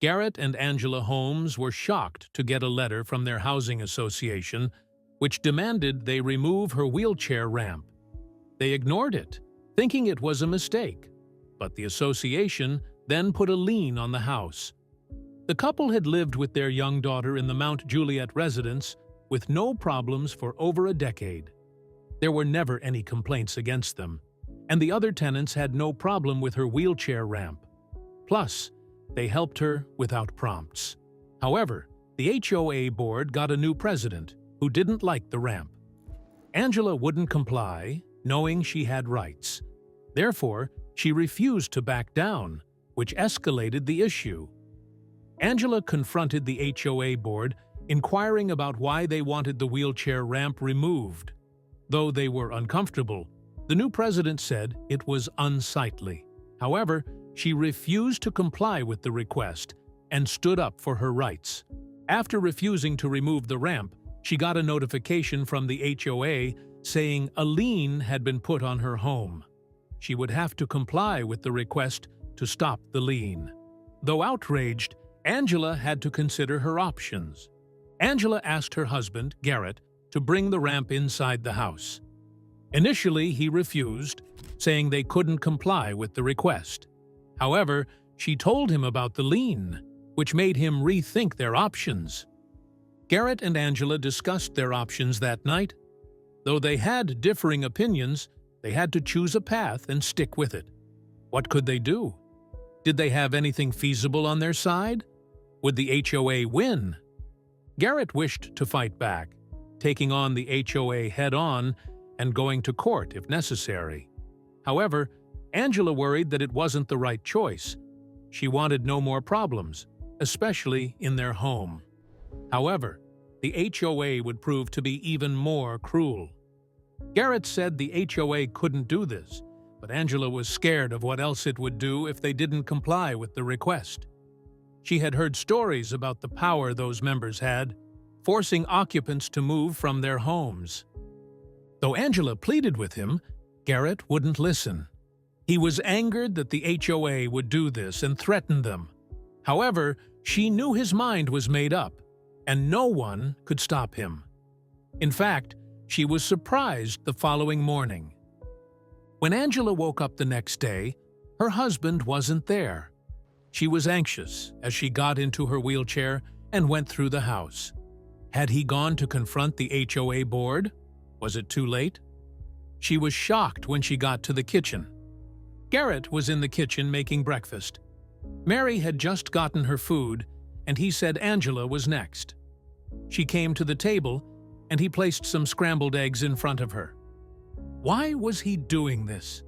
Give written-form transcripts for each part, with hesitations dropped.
Garrett and Angela Holmes were shocked to get a letter from their housing association which demanded they remove her wheelchair ramp. They ignored it, thinking it was a mistake, but the association then put a lien on the house. The couple had lived with their young daughter in the Mount Juliet residence with no problems for over a decade. There were never any complaints against them, and the other tenants had no problem with her wheelchair ramp. Plus, they helped her without prompts. However, the HOA board got a new president who didn't like the ramp. Angela wouldn't comply, knowing she had rights. Therefore, she refused to back down, which escalated the issue. Angela confronted the HOA board, inquiring about why they wanted the wheelchair ramp removed. Though they were uncomfortable, the new president said it was unsightly. However, she refused to comply with the request and stood up for her rights. After refusing to remove the ramp, she got a notification from the HOA saying a lien had been put on her home. She would have to comply with the request to stop the lien. Though outraged, Angela had to consider her options. Angela asked her husband, Garrett, to bring the ramp inside the house. Initially, he refused, saying they couldn't comply with the request. However, she told him about the lien, which made him rethink their options. Garrett and Angela discussed their options that night. Though they had differing opinions, they had to choose a path and stick with it. What could they do? Did they have anything feasible on their side? Would the HOA win? Garrett wished to fight back, taking on the HOA head-on and going to court if necessary. However, Angela worried that it wasn't the right choice. She wanted no more problems, especially in their home. However, the HOA would prove to be even more cruel. Garrett said the HOA couldn't do this, but Angela was scared of what else it would do if they didn't comply with the request. She had heard stories about the power those members had, forcing occupants to move from their homes. Though Angela pleaded with him, Garrett wouldn't listen. He was angered that the HOA would do this and threatened them. However, she knew his mind was made up, and no one could stop him. In fact, she was surprised the following morning. When Angela woke up the next day, her husband wasn't there. She was anxious as she got into her wheelchair and went through the house. Had he gone to confront the HOA board? Was it too late? She was shocked when she got to the kitchen. Garrett was in the kitchen making breakfast. Mary had just gotten her food, and he said Angela was next. She came to the table, and he placed some scrambled eggs in front of her. Why was he doing this?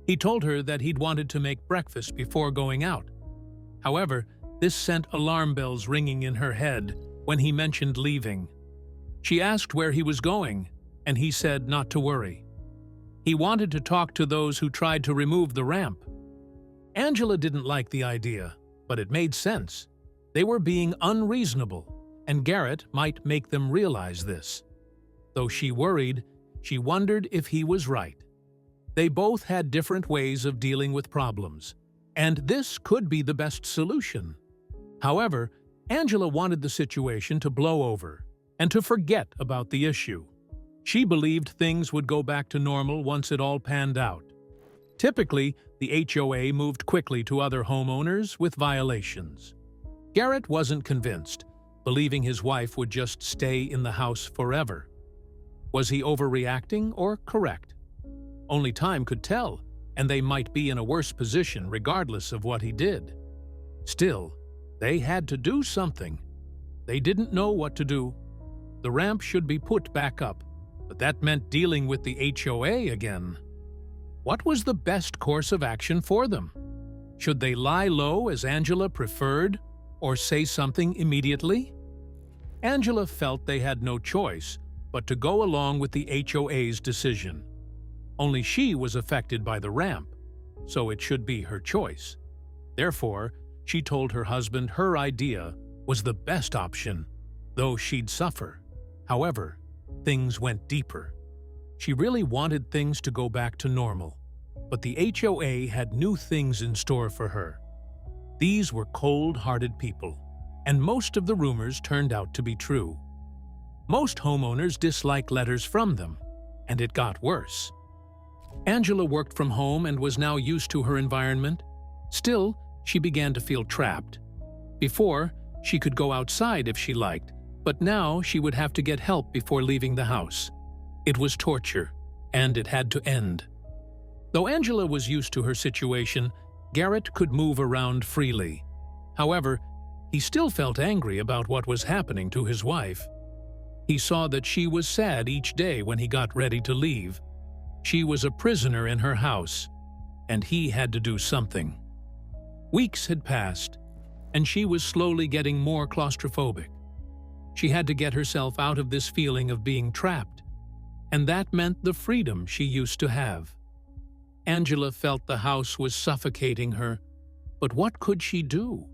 He told her that he'd wanted to make breakfast before going out. However, this sent alarm bells ringing in her head when he mentioned leaving. She asked where he was going, and he said not to worry. He wanted to talk to those who tried to remove the ramp. Angela didn't like the idea, but it made sense. They were being unreasonable, and Garrett might make them realize this. Though she worried, she wondered if he was right. They both had different ways of dealing with problems, and this could be the best solution. However, Angela wanted the situation to blow over and to forget about the issue. She believed things would go back to normal once it all panned out. Typically, the HOA moved quickly to other homeowners with violations. Garrett wasn't convinced, believing his wife would just stay in the house forever. Was he overreacting or correct? Only time could tell, and they might be in a worse position regardless of what he did. Still, they had to do something. They didn't know what to do. The ramp should be put back up, but that meant dealing with the HOA again. What was the best course of action for them? Should they lie low as Angela preferred, or say something immediately? Angela felt they had no choice but to go along with the HOA's decision. Only she was affected by the ramp, so it should be her choice. Therefore, she told her husband her idea was the best option, though she'd suffer. However, things went deeper. She really wanted things to go back to normal, but the HOA had new things in store for her. These were cold-hearted people, and most of the rumors turned out to be true. Most homeowners disliked letters from them, and it got worse. Angela worked from home and was now used to her environment. Still, she began to feel trapped. Before, she could go outside if she liked, but now she would have to get help before leaving the house. It was torture, and it had to end. Though Angela was used to her situation, Garrett could move around freely. However, he still felt angry about what was happening to his wife. He saw that she was sad each day when he got ready to leave. She was a prisoner in her house, and he had to do something. Weeks had passed, and she was slowly getting more claustrophobic. She had to get herself out of this feeling of being trapped, and that meant the freedom she used to have. Angela felt the house was suffocating her, but what could she do?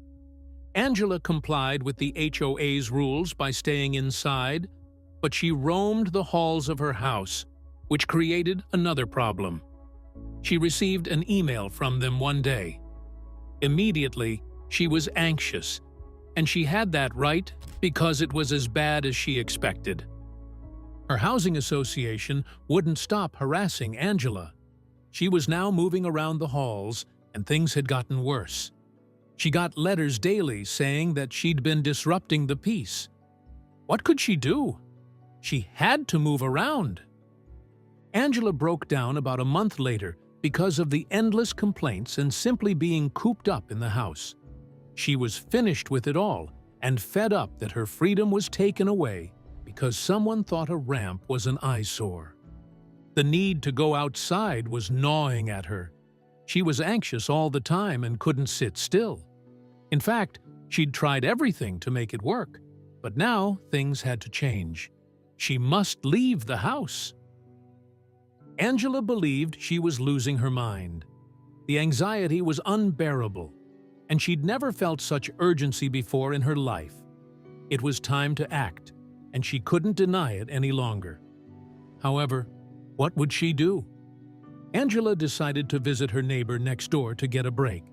Angela complied with the HOA's rules by staying inside, but she roamed the halls of her house, which created another problem. She received an email from them one day. Immediately, she was anxious, and she had that right because it was as bad as she expected. Her housing association wouldn't stop harassing Angela. She was now moving around the halls, and things had gotten worse. She got letters daily saying that she'd been disrupting the peace. What could she do? She had to move around. Angela broke down about a month later because of the endless complaints and simply being cooped up in the house. She was finished with it all and fed up that her freedom was taken away because someone thought a ramp was an eyesore. The need to go outside was gnawing at her. She was anxious all the time and couldn't sit still. In fact, she'd tried everything to make it work, but now things had to change. She must leave the house. Angela believed she was losing her mind. The anxiety was unbearable, and she'd never felt such urgency before in her life. It was time to act, and she couldn't deny it any longer. However, what would she do? Angela decided to visit her neighbor next door to get a break.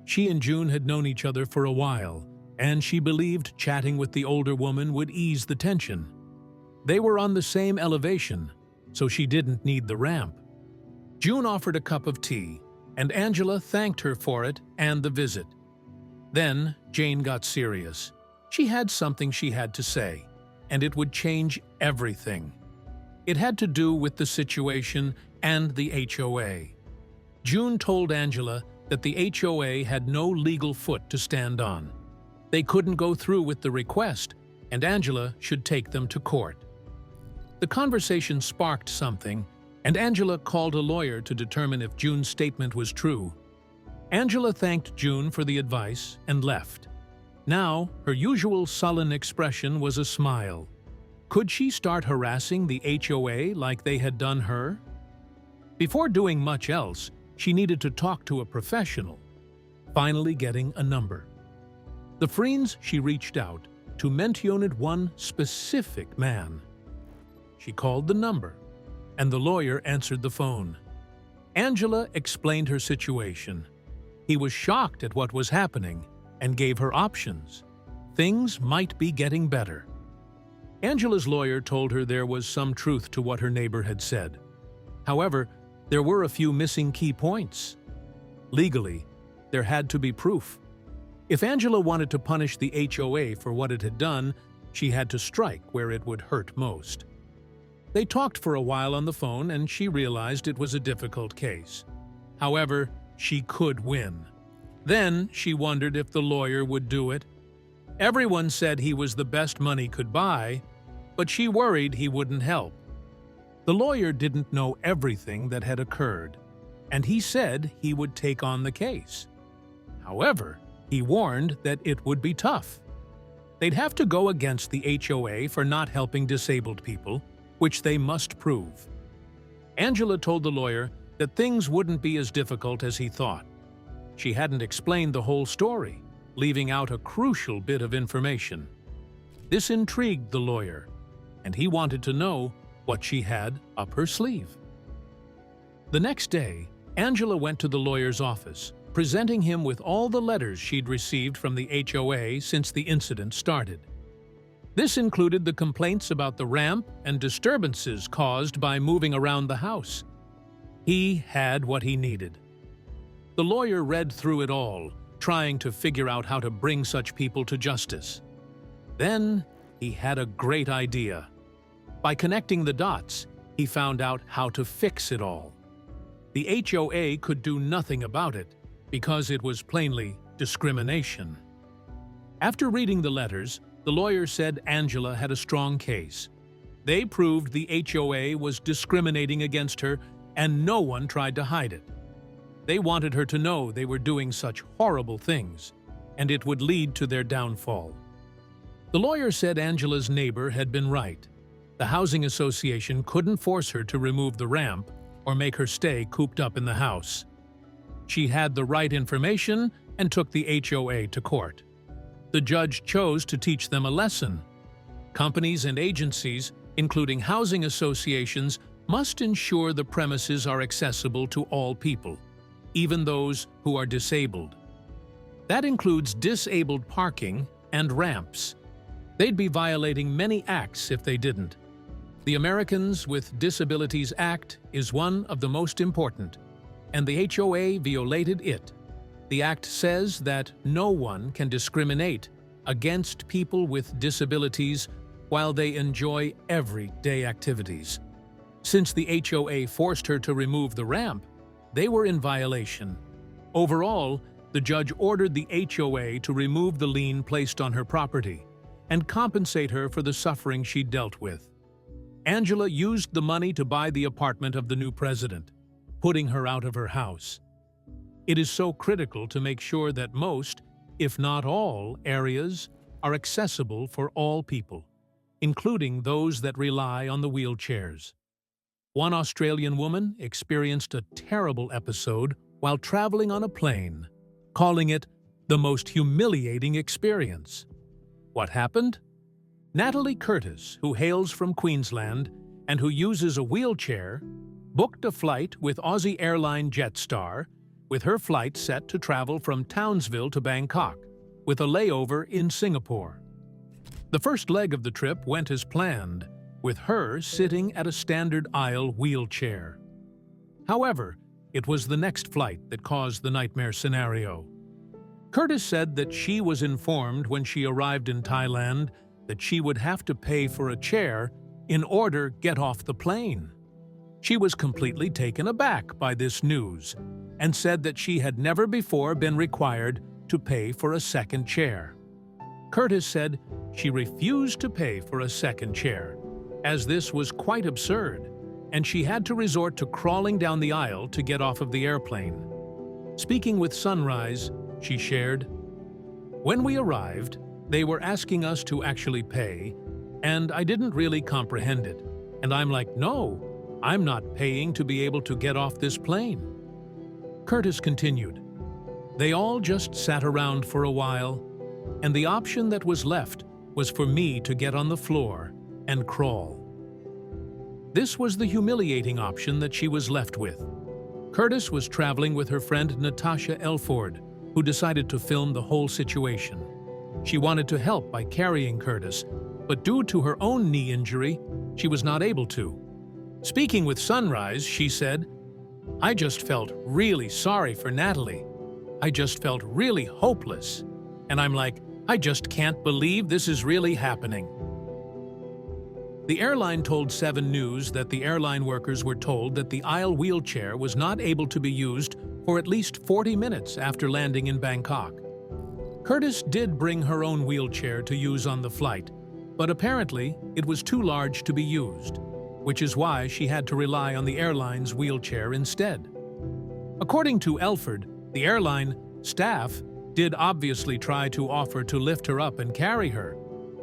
She and June had known each other for a while, and she believed chatting with the older woman would ease the tension. They were on the same elevation, so she didn't need the ramp. June offered a cup of tea, and Angela thanked her for it and the visit. Then Jane got serious. She had something she had to say, and it would change everything. It had to do with the situation and the HOA. June told Angela that the HOA had no legal foot to stand on. They couldn't go through with the request, and Angela should take them to court. The conversation sparked something, and Angela called a lawyer to determine if June's statement was true. Angela thanked June for the advice and left. Now, her usual sullen expression was a smile. Could she start harassing the HOA like they had done her? Before doing much else, she needed to talk to a professional, finally getting a number. The friends she reached out to mentioned one specific man. She called the number, and the lawyer answered the phone. Angela explained her situation. He was shocked at what was happening and gave her options. Things might be getting better. Angela's lawyer told her there was some truth to what her neighbor had said. However, there were a few missing key points. Legally, there had to be proof. If Angela wanted to punish the HOA for what it had done, she had to strike where it would hurt most. They talked for a while on the phone, and she realized it was a difficult case. However, she could win. Then she wondered if the lawyer would do it. Everyone said he was the best money could buy, but she worried he wouldn't help. The lawyer didn't know everything that had occurred, and he said he would take on the case. However, he warned that it would be tough. They'd have to go against the HOA for not helping disabled people, which they must prove. Angela told the lawyer that things wouldn't be as difficult as he thought. She hadn't explained the whole story, leaving out a crucial bit of information. This intrigued the lawyer, and he wanted to know what she had up her sleeve. The next day, Angela went to the lawyer's office, presenting him with all the letters she'd received from the HOA since the incident started. This included the complaints about the ramp and disturbances caused by moving around the house. He had what he needed. The lawyer read through it all, trying to figure out how to bring such people to justice. Then he had a great idea. By connecting the dots, he found out how to fix it all. The HOA could do nothing about it because it was plainly discrimination. After reading the letters, the lawyer said Angela had a strong case. They proved the HOA was discriminating against her and no one tried to hide it. They wanted her to know they were doing such horrible things, and it would lead to their downfall. The lawyer said Angela's neighbor had been right. The housing association couldn't force her to remove the ramp or make her stay cooped up in the house. She had the right information and took the HOA to court. The judge chose to teach them a lesson. Companies and agencies, including housing associations, must ensure the premises are accessible to all people, even those who are disabled. That includes disabled parking and ramps. They'd be violating many acts if they didn't. The Americans with Disabilities Act is one of the most important, and the HOA violated it. The act says that no one can discriminate against people with disabilities while they enjoy everyday activities. Since the HOA forced her to remove the ramp, they were in violation. Overall, the judge ordered the HOA to remove the lien placed on her property and compensate her for the suffering she dealt with. Angela used the money to buy the apartment of the new president, putting her out of her house. It is so critical to make sure that most, if not all, areas are accessible for all people, including those that rely on the wheelchairs. One Australian woman experienced a terrible episode while traveling on a plane, calling it the most humiliating experience. What happened? Natalie Curtis, who hails from Queensland and who uses a wheelchair, booked a flight with Aussie Airline Jetstar, with her flight set to travel from Townsville to Bangkok, with a layover in Singapore. The first leg of the trip went as planned, with her sitting at a standard aisle wheelchair. However, it was the next flight that caused the nightmare scenario. Curtis said that she was informed when she arrived in Thailand that she would have to pay for a chair in order to get off the plane. She was completely taken aback by this news and said that she had never before been required to pay for a second chair. Curtis said she refused to pay for a second chair, as this was quite absurd, and she had to resort to crawling down the aisle to get off of the airplane. Speaking with Sunrise, she shared, "When we arrived, they were asking us to actually pay, and I didn't really comprehend it. And I'm like, no, I'm not paying to be able to get off this plane." Curtis continued, "They all just sat around for a while, and the option that was left was for me to get on the floor and crawl." This was the humiliating option that she was left with. Curtis was traveling with her friend Natasha Elford, who decided to film the whole situation. She wanted to help by carrying Curtis, but due to her own knee injury, she was not able to. Speaking with Sunrise, she said, "I just felt really sorry for Natalie. I just felt really hopeless. And I'm like, I just can't believe this is really happening." The airline told 7 News that the airline workers were told that the aisle wheelchair was not able to be used for at least 40 minutes after landing in Bangkok. Curtis did bring her own wheelchair to use on the flight, but apparently it was too large to be used, which is why she had to rely on the airline's wheelchair instead. According to Elford, the airline staff did obviously try to offer to lift her up and carry her,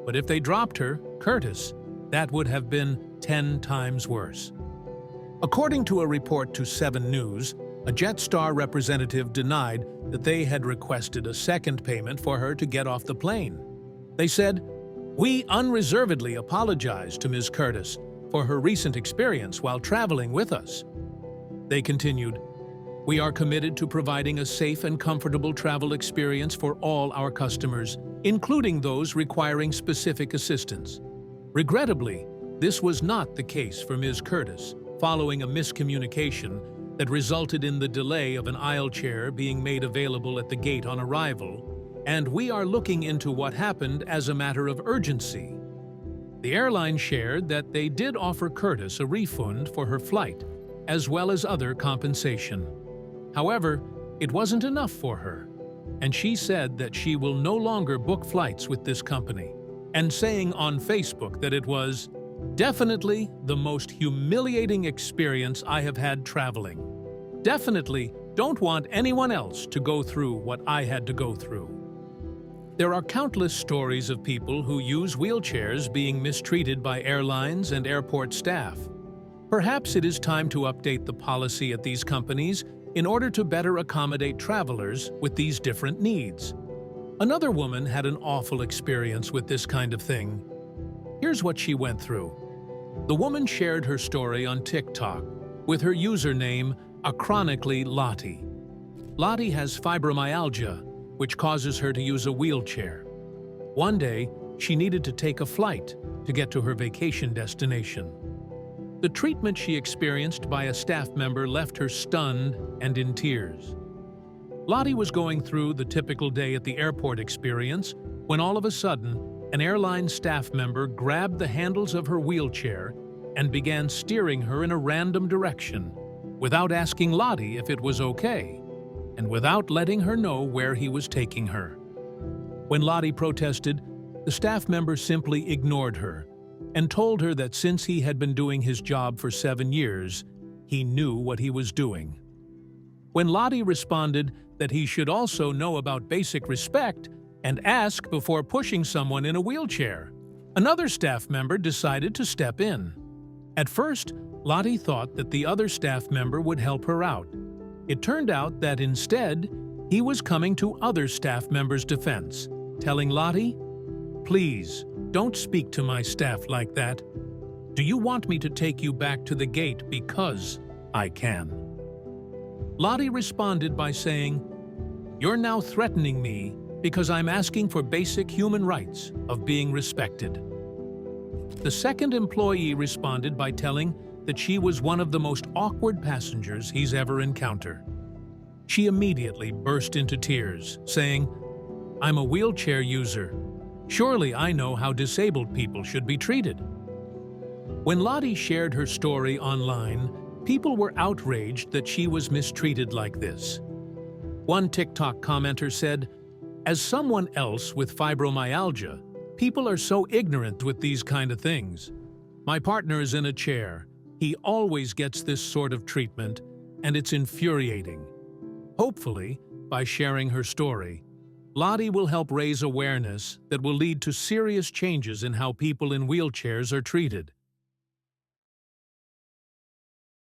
but if they dropped her, Curtis, that would have been 10 times worse. According to a report to 7 News, a Jetstar representative denied that they had requested a second payment for her to get off the plane. They said, "We unreservedly apologize to Ms. Curtis for her recent experience while traveling with us." They continued, We are committed to providing a safe and comfortable travel experience for all our customers, including those requiring specific assistance. Regrettably, this was not the case for Ms. Curtis, following a miscommunication that resulted in the delay of an aisle chair being made available at the gate on arrival, and we are looking into what happened as a matter of urgency. The airline shared that they did offer Curtis a refund for her flight, as well as other compensation. However, it wasn't enough for her, and she said that she will no longer book flights with this company, and saying on Facebook that it was definitely the most humiliating experience I have had traveling. Definitely don't want anyone else to go through what I had to go through. There are countless stories of people who use wheelchairs being mistreated by airlines and airport staff. Perhaps it is time to update the policy at these companies in order to better accommodate travelers with these different needs. Another woman had an awful experience with this kind of thing. Here's what she went through. The woman shared her story on TikTok with her username, Chronically Lottie. Lottie has fibromyalgia, which causes her to use a wheelchair. One day, she needed to take a flight to get to her vacation destination. The treatment she experienced by a staff member left her stunned and in tears. Lottie was going through the typical day at the airport experience when all of a sudden, an airline staff member grabbed the handles of her wheelchair and began steering her in a random direction, without asking Lottie if it was okay, and without letting her know where he was taking her. When Lottie protested, the staff member simply ignored her and told her that since he had been doing his job for 7 years, he knew what he was doing. When Lottie responded that he should also know about basic respect and ask before pushing someone in a wheelchair, another staff member decided to step in. At first, Lottie thought that the other staff member would help her out. It turned out that instead, he was coming to other staff members' defense, telling Lottie, "Please, don't speak to my staff like that. Do you want me to take you back to the gate because I can?" Lottie responded by saying, "You're now threatening me because I'm asking for basic human rights of being respected." The second employee responded by telling that she was one of the most awkward passengers he's ever encountered. She immediately burst into tears, saying, "I'm a wheelchair user. Surely I know how disabled people should be treated." When Lottie shared her story online, people were outraged that she was mistreated like this. One TikTok commenter said, "As someone else with fibromyalgia, people are so ignorant with these kind of things. My partner is in a chair. He always gets this sort of treatment, and it's infuriating." Hopefully, by sharing her story, Lottie will help raise awareness that will lead to serious changes in how people in wheelchairs are treated.